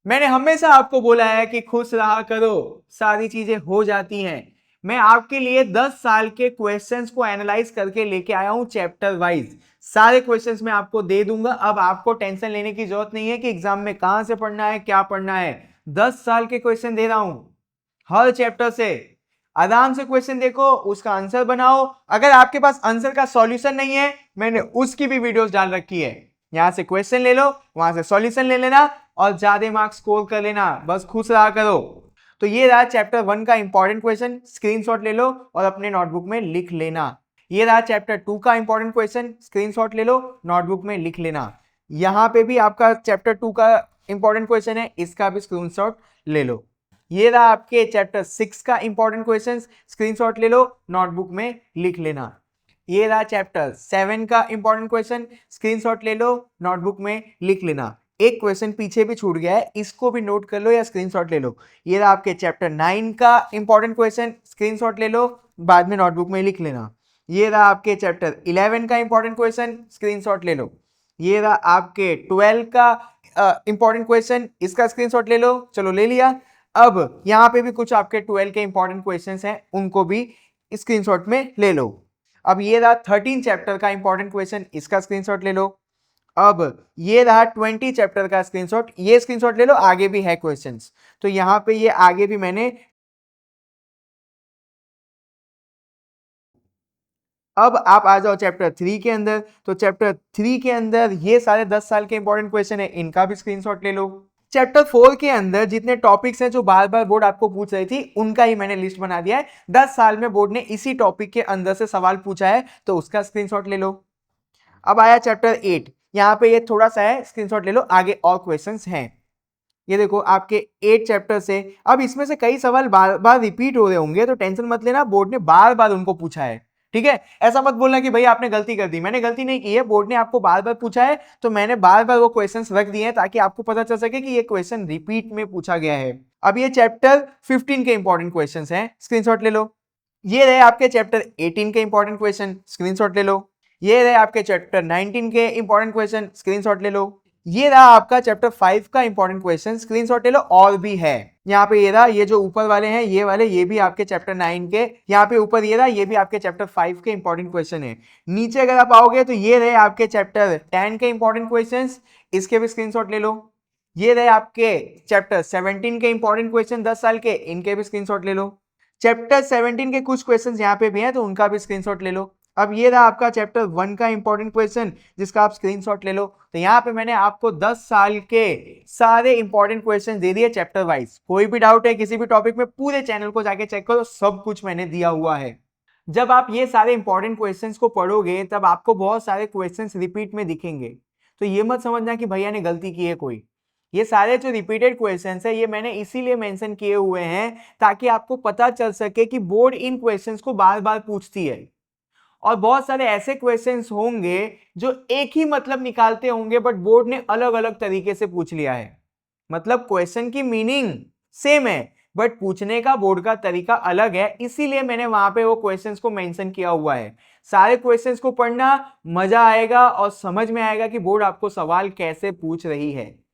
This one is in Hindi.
मैंने हमेशा आपको बोला है कि खुश रहा करो, सारी चीजें हो जाती हैं। मैं आपके लिए 10 साल के क्वेश्चंस को एनालाइज करके लेके आया हूं चैप्टर वाइज। सारे क्वेश्चंस मैं आपको दे दूंगा। अब आपको टेंशन लेने की जरूरत नहीं है कि एग्जाम में कहां से पढ़ना है, क्या पढ़ना है। 10 साल के क्वेश्चन दे रहा हूं हर चैप्टर से। आराम से क्वेश्चन देखो, उसका आंसर बनाओ। अगर आपके पास आंसर का सॉल्यूशन नहीं है, मैंने उसकी भी वीडियोस डाल रखी है। यहां से क्वेश्चन ले लो, वहां से सॉल्यूशन ले लेना और ज्यादा मार्क्स स्कोर कर लेना। बस खुश रहा करो। तो ये रहा चैप्टर 1 का इंपॉर्टेंट क्वेश्चन, स्क्रीनशॉट ले लो और अपने नोटबुक में लिख लेना। ये रहा चैप्टर 2 का इंपॉर्टेंट क्वेश्चन, स्क्रीनशॉट ले लो, नोटबुक में लिख लेना। यहां पे भी आपका चैप्टर 2 का इंपॉर्टेंट क्वेश्चन है, इसका भी स्क्रीनशॉट ले लो। ये रहा आपके चैप्टर 6 का इंपॉर्टेंट क्वेश्चन, स्क्रीनशॉट ले लो, नोटबुक में लिख लेना। ये रहा चैप्टर 7 का इंपॉर्टेंट क्वेश्चन, स्क्रीनशॉट ले लो, नोटबुक में लिख लेना। एक क्वेश्चन पीछे भी छूट गया है, इसको भी नोट कर लो या स्क्रीनशॉट ले लो। ये रहा आपके चैप्टर 9 का इंपॉर्टेंट क्वेश्चन, स्क्रीनशॉट ले लो, बाद में नोटबुक में लिख लेना। ये रहा आपके चैप्टर 11 का इंपॉर्टेंट क्वेश्चन, स्क्रीनशॉट ले लो। ये रहा आपके 12 का इंपॉर्टेंट क्वेश्चन, इसका स्क्रीनशॉट ले लो। चलो ले लिया। अब यहां पे भी कुछ आपके 12 के इंपॉर्टेंट क्वेश्चंस हैं, उनको भी स्क्रीनशॉट में ले लो। अब ये रहा 13 चैप्टर का इंपॉर्टेंट क्वेश्चन, इसका स्क्रीनशॉट ले लो। अब ये रहा 20 चैप्टर का स्क्रीनशॉट, ये स्क्रीनशॉट ले लो, आगे भी है क्वेश्चंस। तो यहां पे ये आगे भी मैंने। अब आप आ जाओ चैप्टर 3 के अंदर। तो चैप्टर 3 के अंदर ये सारे 10 साल के इंपॉर्टेंट क्वेश्चन है, इनका भी स्क्रीनशॉट ले लो। चैप्टर 4 के अंदर जितने टॉपिक्स हैं जो बार बार बोर्ड आपको पूछ रही थी, उनका ही मैंने लिस्ट बना दिया है। 10 साल में बोर्ड ने इसी टॉपिक के अंदर से सवाल पूछा है, तो उसका स्क्रीनशॉट ले लो। अब आया चैप्टर 8, यहां पे ये थोड़ा सा है, स्क्रीनशॉट ले लो, आगे और क्वेश्चंस हैं। ये देखो आपके 8 चैप्टर से। अब इसमें से कई सवाल बार बार रिपीट हो रहे होंगे, तो टेंशन मत लेना, बोर्ड ने बार बार उनको पूछा है। ठीक है, ऐसा मत बोलना कि भाई आपने गलती कर दी। मैंने गलती नहीं की है, बोर्ड ने आपको बार बार पूछा है, तो मैंने बार बार वो क्वेश्चंस रख दिए हैं ताकि आपको पता चल सके कि ये क्वेश्चन रिपीट में पूछा गया है। अब ये चैप्टर 15 के इंपॉर्टेंट क्वेश्चंस हैं, स्क्रीनशॉट ले लो। ये रहे आपके चैप्टर 18 के इंपॉर्टेंट क्वेश्चन, स्क्रीनशॉट ले लो। ये रहे आपके चैप्टर 19 के इंपॉर्टेंट क्वेश्चन, स्क्रीनशॉट ले लो। ये रहा आपका चैप्टर 5 का इंपॉर्टेंट क्वेश्चन, स्क्रीनशॉट ले लो। और भी है यहाँ पे, ये रहा, ये जो ऊपर वाले हैं ये वाले, ये भी आपके चैप्टर 9 के। यहाँ पे ऊपर ये रहा, ये भी आपके चैप्टर 5 के इंपॉर्टेंट क्वेश्चन है। नीचे अगर आप आओगे तो ये रहे आपके चैप्टर 10 के इंपॉर्टेंट क्वेश्चन, इसके भी स्क्रीनशॉट ले लो। ये रहे आपके चैप्टर 17 के इंपॉर्टेंट क्वेश्चन 10 साल के, इनके भी स्क्रीनशॉट ले लो। चैप्टर 17 के कुछ क्वेश्चंस यहाँ पे भी हैं, तो उनका भी स्क्रीनशॉट ले लो। अब ये रहा आपका चैप्टर 1 का इंपॉर्टेंट क्वेश्चन, जिसका आप स्क्रीनशॉट ले लो। तो यहाँ पे मैंने आपको 10 साल के सारे इंपॉर्टेंट क्वेश्चन दे दिए चैप्टर वाइज। कोई भी डाउट है किसी भी टॉपिक में, पूरे चैनल को जाके चेक करो, सब कुछ मैंने दिया हुआ है। जब आप ये सारे इंपॉर्टेंट क्वेश्चंस को पढ़ोगे, तब आपको बहुत सारे क्वेश्चंस रिपीट में दिखेंगे। तो ये मत समझना कि भैया ने गलती की है कोई। ये सारे जो रिपीटेड क्वेश्चंस है, ये मैंने इसीलिए मेंशन किए हुए हैं ताकि आपको पता चल सके कि बोर्ड इन क्वेश्चंस को बार बार पूछती है। और बहुत सारे ऐसे क्वेश्चंस होंगे जो एक ही मतलब निकालते होंगे, बट बोर्ड ने अलग अलग तरीके से पूछ लिया है। मतलब क्वेश्चन की मीनिंग सेम है, बट पूछने का बोर्ड का तरीका अलग है, इसीलिए मैंने वहां पे वो क्वेश्चंस को मेंशन किया हुआ है। सारे क्वेश्चंस को पढ़ना, मजा आएगा और समझ में आएगा कि बोर्ड आपको सवाल कैसे पूछ रही है।